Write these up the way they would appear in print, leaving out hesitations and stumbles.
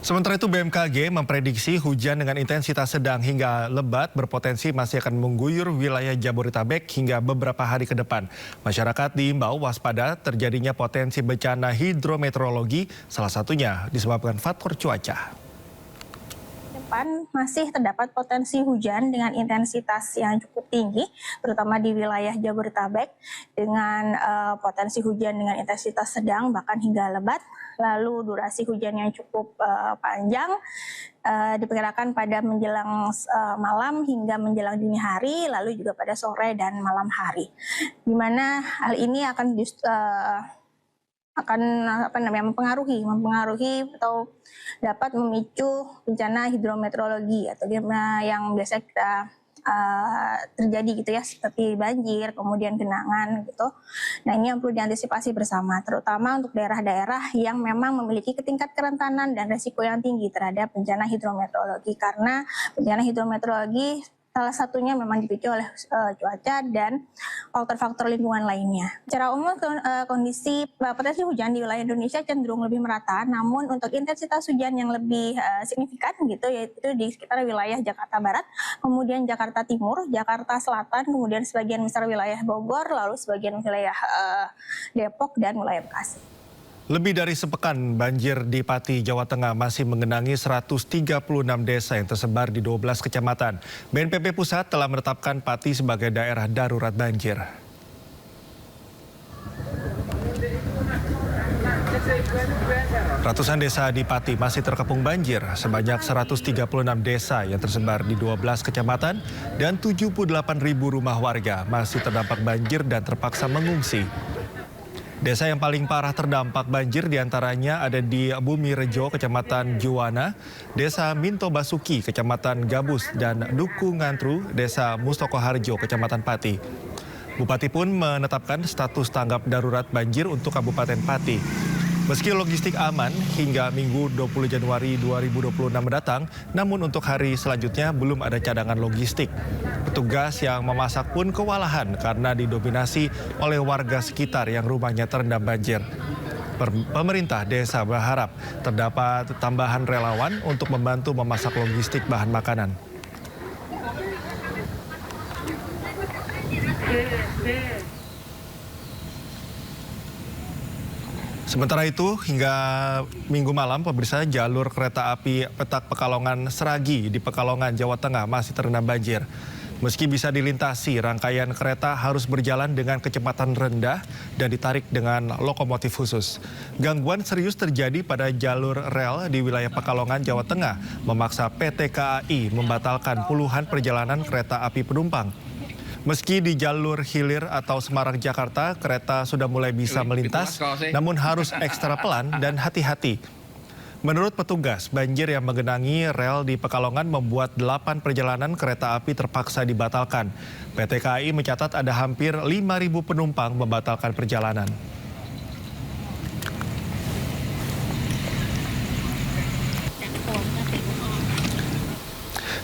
Sementara itu BMKG memprediksi hujan dengan intensitas sedang hingga lebat berpotensi masih akan mengguyur wilayah Jabodetabek hingga beberapa hari ke depan. Masyarakat diimbau waspada terjadinya potensi bencana hidrometeorologi, salah satunya disebabkan faktor cuaca. Depan masih terdapat potensi hujan dengan intensitas yang cukup tinggi, terutama di wilayah Jabodetabek, dengan potensi hujan dengan intensitas sedang bahkan hingga lebat. Lalu durasi hujan yang cukup panjang, diperkirakan pada menjelang malam hingga menjelang dini hari, lalu juga pada sore dan malam hari. Di mana hal ini akan mempengaruhi atau dapat memicu bencana hidrometeorologi atau yang biasa kita terjadi gitu ya, seperti banjir, kemudian genangan gitu. Nah, ini yang perlu diantisipasi bersama, terutama untuk daerah-daerah yang memang memiliki tingkat kerentanan dan resiko yang tinggi terhadap bencana hidrometeorologi, karena bencana hidrometeorologi salah satunya memang dipicu oleh cuaca dan faktor-faktor lingkungan lainnya. Secara umum kondisi potensi hujan di wilayah Indonesia cenderung lebih merata, namun untuk intensitas hujan yang lebih signifikan gitu yaitu di sekitar wilayah Jakarta Barat, kemudian Jakarta Timur, Jakarta Selatan, kemudian sebagian besar wilayah Bogor, lalu sebagian wilayah Depok dan wilayah Bekasi. Lebih dari sepekan, banjir di Pati, Jawa Tengah masih mengenangi 136 desa yang tersebar di 12 kecamatan. BNPB Pusat telah menetapkan Pati sebagai daerah darurat banjir. Ratusan desa di Pati masih terkepung banjir. Sebanyak 136 desa yang tersebar di 12 kecamatan dan 78.000 rumah warga masih terdampak banjir dan terpaksa mengungsi. Desa yang paling parah terdampak banjir diantaranya ada di Bumi Rejo, Kecamatan Juwana, Desa Minto Basuki, Kecamatan Gabus, dan Duku Ngantru, Desa Mustoko Harjo, Kecamatan Pati. Bupati pun menetapkan status tanggap darurat banjir untuk Kabupaten Pati. Meski logistik aman hingga Minggu 20 Januari 2026 mendatang, namun untuk hari selanjutnya belum ada cadangan logistik. Petugas yang memasak pun kewalahan karena didominasi oleh warga sekitar yang rumahnya terendam banjir. Pemerintah desa berharap terdapat tambahan relawan untuk membantu memasak logistik bahan makanan. Sementara itu, hingga Minggu malam, pemirsa, jalur kereta api Petak Pekalongan Seragi di Pekalongan, Jawa Tengah masih terendam banjir. Meski bisa dilintasi, rangkaian kereta harus berjalan dengan kecepatan rendah dan ditarik dengan lokomotif khusus. Gangguan serius terjadi pada jalur rel di wilayah Pekalongan, Jawa Tengah, memaksa PT KAI membatalkan puluhan perjalanan kereta api penumpang. Meski di jalur hilir atau Semarang Jakarta, kereta sudah mulai bisa melintas, namun harus ekstra pelan dan hati-hati. Menurut petugas, banjir yang menggenangi rel di Pekalongan membuat 8 perjalanan kereta api terpaksa dibatalkan. PT KAI mencatat ada hampir 5.000 penumpang membatalkan perjalanan.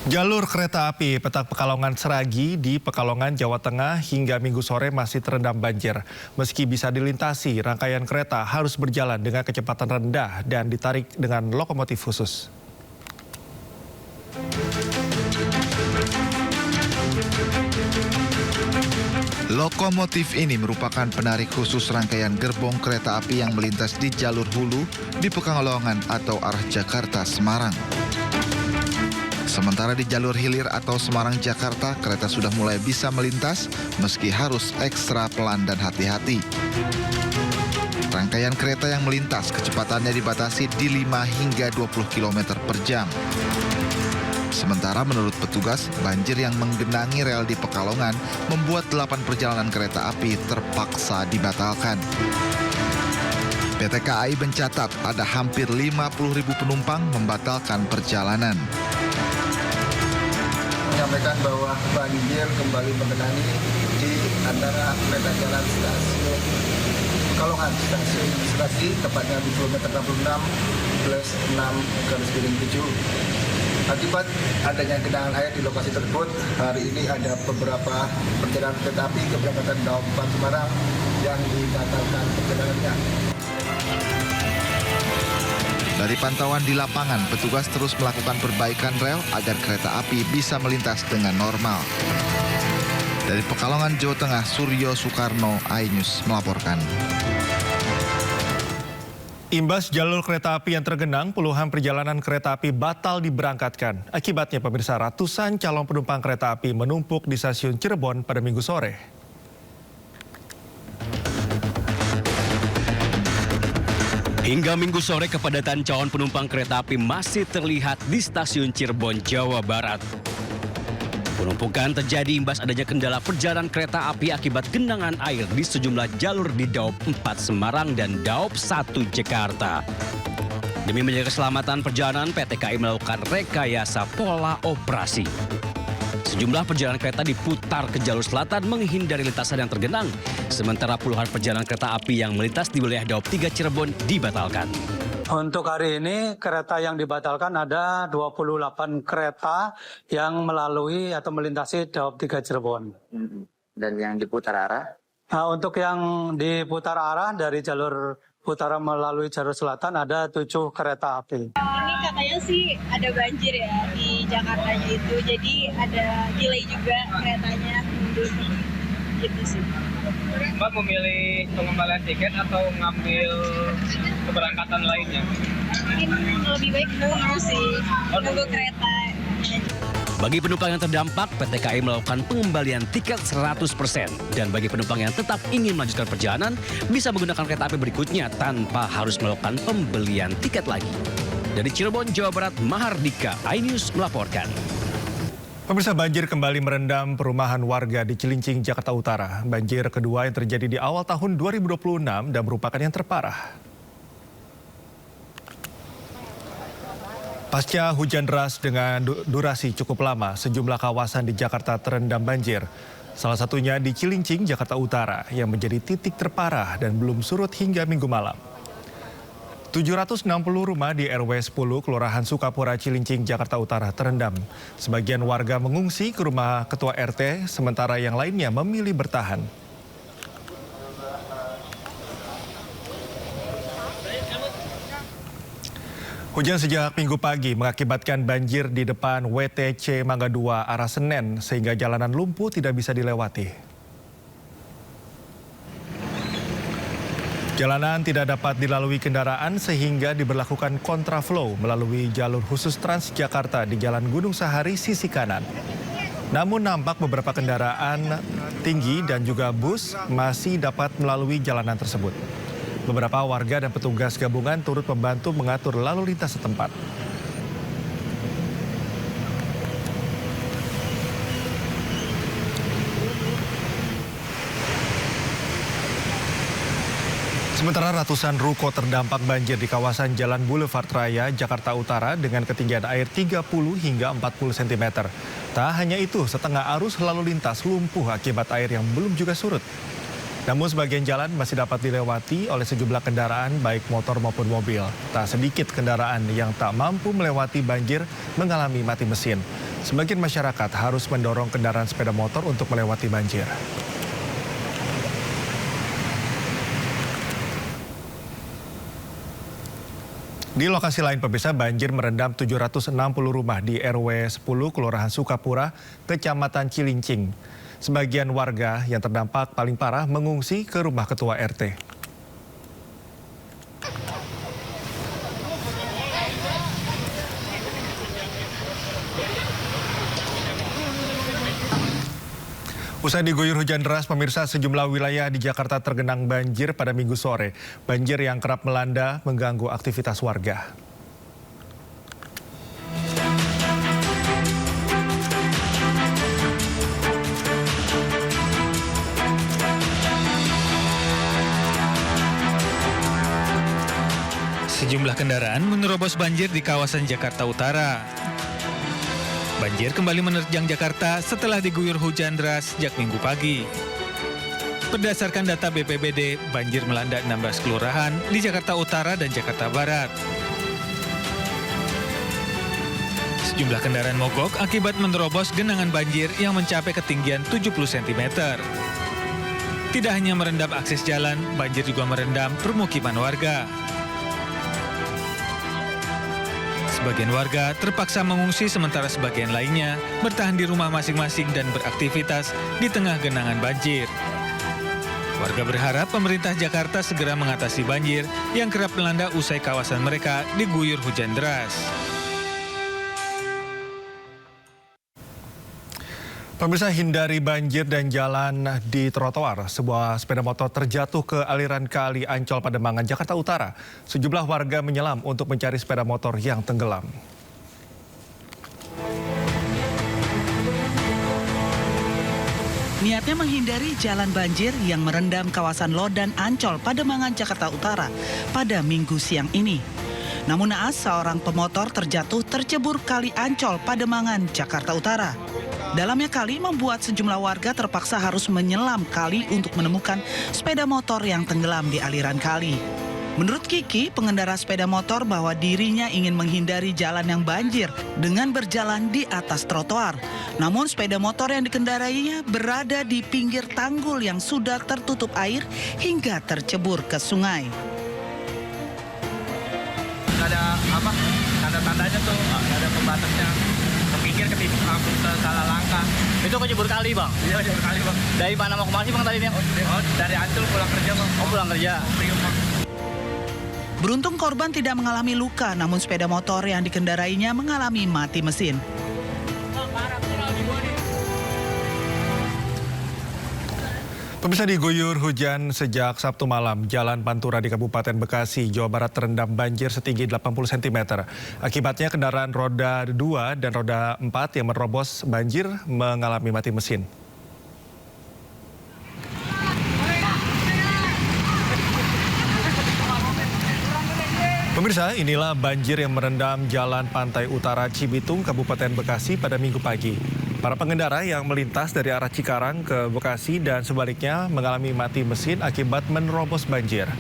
Jalur kereta api Petak Pekalongan Seragi di Pekalongan, Jawa Tengah hingga Minggu sore masih terendam banjir. Meski bisa dilintasi, rangkaian kereta harus berjalan dengan kecepatan rendah dan ditarik dengan lokomotif khusus. Lokomotif ini merupakan penarik khusus rangkaian gerbong kereta api yang melintas di jalur hulu di Pekalongan atau arah Jakarta-Semarang. Sementara di jalur hilir atau Semarang-Jakarta, kereta sudah mulai bisa melintas meski harus ekstra pelan dan hati-hati. Rangkaian kereta yang melintas kecepatannya dibatasi di 5 hingga 20 km per jam. Sementara menurut petugas, banjir yang menggenangi rel di Pekalongan membuat 8 perjalanan kereta api terpaksa dibatalkan. PT KAI mencatat ada hampir 50.000 penumpang membatalkan perjalanan. Menyampaikan bahwa banjir kembali menggenangi di antara peta jalan stasiun Pekalongan, stasiun Seragi, tepatnya di kilometer 66+6/7. Akibat adanya genangan air di lokasi tersebut, hari ini ada beberapa perjalanan kereta api keberangkatan Daupan Semarang yang dibatalkan perjalanannya. Dari pantauan di lapangan, petugas terus melakukan perbaikan rel agar kereta api bisa melintas dengan normal. Dari Pekalongan, Jawa Tengah, Suryo Soekarno, iNews melaporkan. Imbas jalur kereta api yang tergenang, puluhan perjalanan kereta api batal diberangkatkan. Akibatnya pemirsa, ratusan calon penumpang kereta api menumpuk di stasiun Cirebon pada Minggu sore. Hingga Minggu sore, kepadatan calon penumpang kereta api masih terlihat di stasiun Cirebon, Jawa Barat. Penumpukan terjadi imbas adanya kendala perjalanan kereta api akibat genangan air di sejumlah jalur di Daop 4 Semarang dan Daop 1 Jakarta. Demi menjaga keselamatan perjalanan, PT KAI melakukan rekayasa pola operasi. Sejumlah perjalanan kereta diputar ke jalur selatan menghindari lintasan yang tergenang, sementara puluhan perjalanan kereta api yang melintas di wilayah Daop 3 Cirebon dibatalkan. Untuk hari ini kereta yang dibatalkan ada 28 kereta yang melalui atau melintasi Daop 3 Cirebon. Dan yang diputar arah? Nah, untuk yang diputar arah dari jalur utara melalui jalur selatan ada 7 kereta api. Ini katanya sih ada banjir ya di Jakartanya itu, jadi ada delay juga keretanya mundur gitu sih. Mbak memilih pengembalian tiket atau ngambil keberangkatan lainnya? Mungkin lebih baik nunggu sih, nunggu kereta. Bagi penumpang yang terdampak, PT KAI melakukan pengembalian tiket 100%. Dan bagi penumpang yang tetap ingin melanjutkan perjalanan, bisa menggunakan kereta api berikutnya tanpa harus melakukan pembelian tiket lagi. Dari Cirebon, Jawa Barat, Mahardika, iNews melaporkan. Pemirsa, banjir kembali merendam perumahan warga di Cilincing, Jakarta Utara. Banjir kedua yang terjadi di awal tahun 2026 dan merupakan yang terparah. Pasca hujan deras dengan durasi cukup lama, sejumlah kawasan di Jakarta terendam banjir. Salah satunya di Cilincing, Jakarta Utara, yang menjadi titik terparah dan belum surut hingga Minggu malam. 760 rumah di RW 10 Kelurahan Sukapura, Cilincing, Jakarta Utara terendam. Sebagian warga mengungsi ke rumah Ketua RT, sementara yang lainnya memilih bertahan. Hujan sejak Minggu pagi mengakibatkan banjir di depan WTC Mangga 2 arah Senen, sehingga jalanan lumpuh tidak bisa dilewati. Jalanan tidak dapat dilalui kendaraan sehingga diberlakukan kontraflow melalui jalur khusus Transjakarta di Jalan Gunung Sahari sisi kanan. Namun nampak beberapa kendaraan tinggi dan juga bus masih dapat melalui jalanan tersebut. Beberapa warga dan petugas gabungan turut membantu mengatur lalu lintas setempat. Sementara ratusan ruko terdampak banjir di kawasan Jalan Boulevard Raya, Jakarta Utara dengan ketinggian air 30 hingga 40 cm. Tak hanya itu, setengah arus lalu lintas lumpuh akibat air yang belum juga surut. Namun sebagian jalan masih dapat dilewati oleh sejumlah kendaraan baik motor maupun mobil. Tak sedikit kendaraan yang tak mampu melewati banjir mengalami mati mesin. Sebagian masyarakat harus mendorong kendaraan sepeda motor untuk melewati banjir. Di lokasi lain pemirsa, banjir merendam 760 rumah di RW 10 Kelurahan Sukapura, Kecamatan Cilincing. Sebagian warga yang terdampak paling parah mengungsi ke rumah Ketua RT. Usai diguyur hujan deras, pemirsa, sejumlah wilayah di Jakarta tergenang banjir pada Minggu sore. Banjir yang kerap melanda mengganggu aktivitas warga. Sejumlah kendaraan menerobos banjir di kawasan Jakarta Utara. Banjir kembali menerjang Jakarta setelah diguyur hujan deras sejak Minggu pagi. Berdasarkan data BPBD, banjir melanda 16 kelurahan di Jakarta Utara dan Jakarta Barat. Sejumlah kendaraan mogok akibat menerobos genangan banjir yang mencapai ketinggian 70 cm. Tidak hanya merendam akses jalan, banjir juga merendam permukiman warga. Sebagian warga terpaksa mengungsi sementara sebagian lainnya bertahan di rumah masing-masing dan beraktivitas di tengah genangan banjir. Warga berharap pemerintah Jakarta segera mengatasi banjir yang kerap melanda usai kawasan mereka diguyur hujan deras. Pemirsa, hindari banjir dan jalan di trotoar. Sebuah sepeda motor terjatuh ke aliran kali Ancol Pademangan, Jakarta Utara. Sejumlah warga menyelam untuk mencari sepeda motor yang tenggelam. Niatnya menghindari jalan banjir yang merendam kawasan Lodan Ancol Pademangan, Jakarta Utara pada Minggu siang ini. Namun naas seorang pemotor terjatuh tercebur kali Ancol Pademangan, Jakarta Utara. Dalamnya kali membuat sejumlah warga terpaksa harus menyelam kali untuk menemukan sepeda motor yang tenggelam di aliran kali. Menurut Kiki, pengendara sepeda motor, bahwa dirinya ingin menghindari jalan yang banjir dengan berjalan di atas trotoar. Namun sepeda motor yang dikendarainya berada di pinggir tanggul yang sudah tertutup air hingga tercebur ke sungai. Nggak ada tanda-tandanya tuh, nggak ada pembatasnya. Kepikir langsung salah langkah. Itu kecebur kali, Bang? Iya, kecebur kali, Bang. Dari mana mau kemana sih, Bang, tadi nih? Dari Ancol pulang kerja, Bang. Oh, pulang kerja. Beruntung korban tidak mengalami luka, namun sepeda motor yang dikendarainya mengalami mati mesin. Pemirsa, diguyur hujan sejak Sabtu malam, Jalan Pantura di Kabupaten Bekasi, Jawa Barat terendam banjir setinggi 80 cm. Akibatnya kendaraan roda 2 dan roda 4 yang menerobos banjir mengalami mati mesin. Pemirsa, inilah banjir yang merendam Jalan Pantai Utara Cibitung, Kabupaten Bekasi pada Minggu pagi. Para pengendara yang melintas dari arah Cikarang ke Bekasi dan sebaliknya mengalami mati mesin akibat menerobos banjir.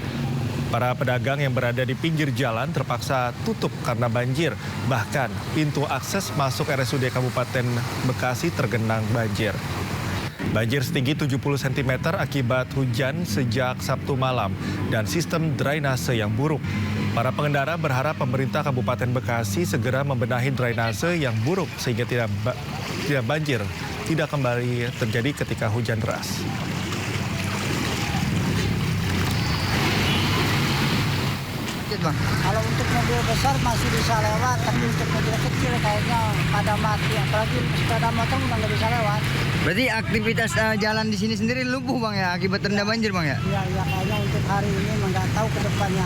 Para pedagang yang berada di pinggir jalan terpaksa tutup karena banjir. Bahkan pintu akses masuk RSUD Kabupaten Bekasi tergenang banjir. Banjir setinggi 70 cm akibat hujan sejak Sabtu malam dan sistem drainase yang buruk. Para pengendara berharap pemerintah Kabupaten Bekasi segera membenahi drainase yang buruk sehingga tidak banjir tidak kembali terjadi ketika hujan deras. Bang. Kalau untuk mobil besar masih bisa lewat, tapi untuk mobil kecil kayaknya pada mati, apalagi sepeda motor udah nggak bisa lewat. Berarti aktivitas jalan di sini sendiri lumpuh, Bang, ya, akibat terendam banjir, Bang, ya? Iya, kayaknya untuk hari ini nggak tahu ke depannya.